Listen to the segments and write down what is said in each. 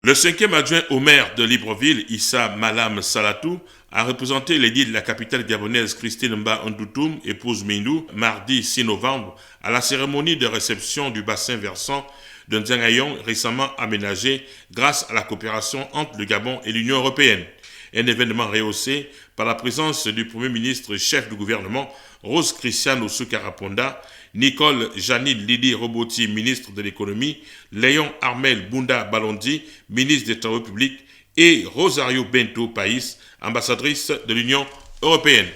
Le 5e adjoint au maire de Libreville, Issa Malam Salatou, a représenté l'édit de la capitale gabonaise Christine Mba Ndoutoum, épouse Mindou, mardi 6 novembre, à la cérémonie de réception du bassin versant de Nzangayon récemment aménagé grâce à la coopération entre le Gabon et l'Union européenne. Un événement rehaussé par la présence du Premier ministre chef du gouvernement, Rose Christiane Oussou-Karaponda, Nicole Janine Lidi Roboti, ministre de l'économie, Léon Armel Bunda Balondi, ministre des Travaux publics, et Rosario Bento País, ambassadrice de l'Union européenne.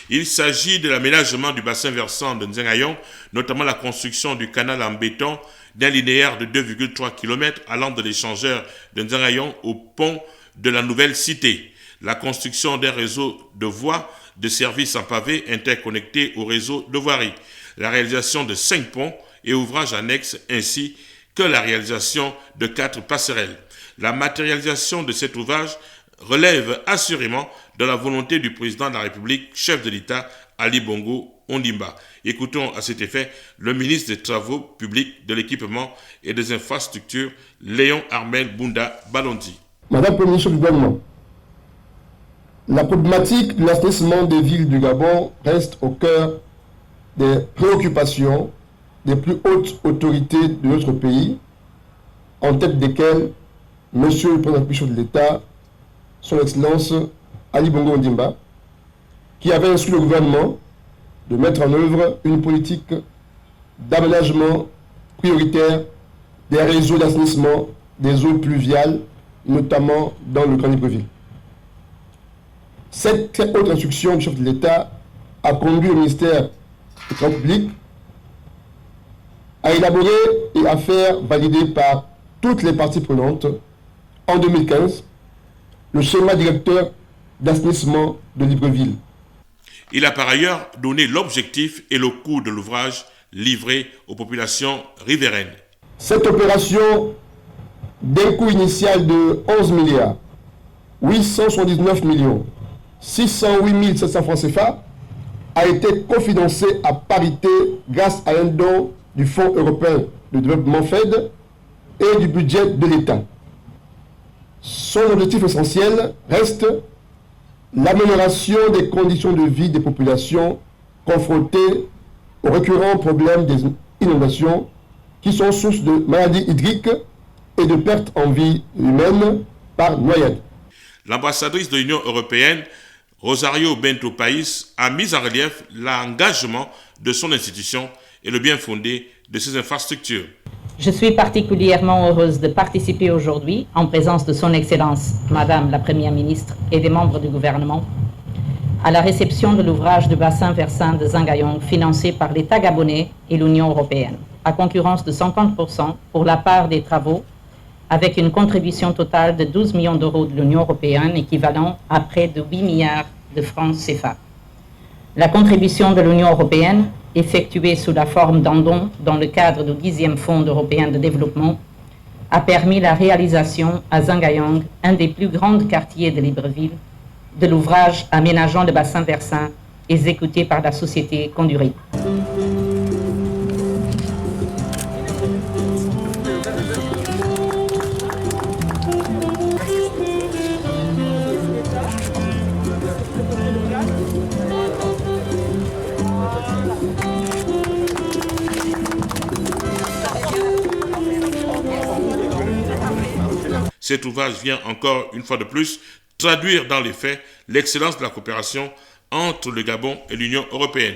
Il s'agit de l'aménagement du bassin versant de Nzangayon, notamment la construction du canal en béton d'un linéaire de 2,3 km allant de l'échangeur de Nzangayon au pont de la nouvelle cité, la construction d'un réseau de voies de services en pavé interconnectés au réseau de voirie, la réalisation de 5 ponts et ouvrages annexes ainsi que la réalisation de 4 passerelles. La matérialisation de cet ouvrage relève assurément de la volonté du président de la République, chef de l'État, Ali Bongo Ondimba. Écoutons à cet effet le ministre des Travaux publics, de l'Équipement et des Infrastructures, Léon Armel Bunda Balondi. Madame la ministre du gouvernement, la problématique de l'assainissement des villes du Gabon reste au cœur des préoccupations des plus hautes autorités de notre pays, en tête desquelles Monsieur le Président de l'État, Son Excellence Ali Bongo Ondimba, qui avait instruit le gouvernement de mettre en œuvre une politique d'aménagement prioritaire des réseaux d'assainissement des eaux pluviales, notamment dans le Grand Libreville. Cette très haute instruction du chef de l'État a conduit le ministère des Travaux publics à élaborer et à faire valider par toutes les parties prenantes en 2015 le schéma directeur d'assainissement de Libreville. Il a par ailleurs donné l'objectif et le coût de l'ouvrage livré aux populations riveraines. Cette opération, d'un coût initial de 11 milliards 879 millions 608 700 francs CFA, a été cofinancée à parité grâce à un don du Fonds européen de développement FED et du budget de l'État. Son objectif essentiel reste l'amélioration des conditions de vie des populations confrontées aux récurrents problèmes des inondations qui sont source de maladies hydriques et de pertes en vie humaine par noyade. L'ambassadrice de l'Union européenne, Rosario Bento País, a mis en relief l'engagement de son institution et le bien fondé de ses infrastructures. Je suis particulièrement heureuse de participer aujourd'hui, en présence de Son Excellence, Madame la Première ministre et des membres du gouvernement, à la réception de l'ouvrage du bassin versant de Nzangayon financé par l'État gabonais et l'Union européenne, à concurrence de 50% pour la part des travaux, avec une contribution totale de 12 millions d'euros de l'Union européenne, équivalent à près de 8 milliards de francs CFA. La contribution de l'Union européenne, effectuée sous la forme d'un don dans le cadre du 10e Fonds européen de développement, a permis la réalisation à Nzangayon, un des plus grands quartiers de Libreville, de l'ouvrage aménageant le bassin versant exécuté par la société Conduré. Cet ouvrage vient encore une fois de plus traduire dans les faits l'excellence de la coopération entre le Gabon et l'Union européenne.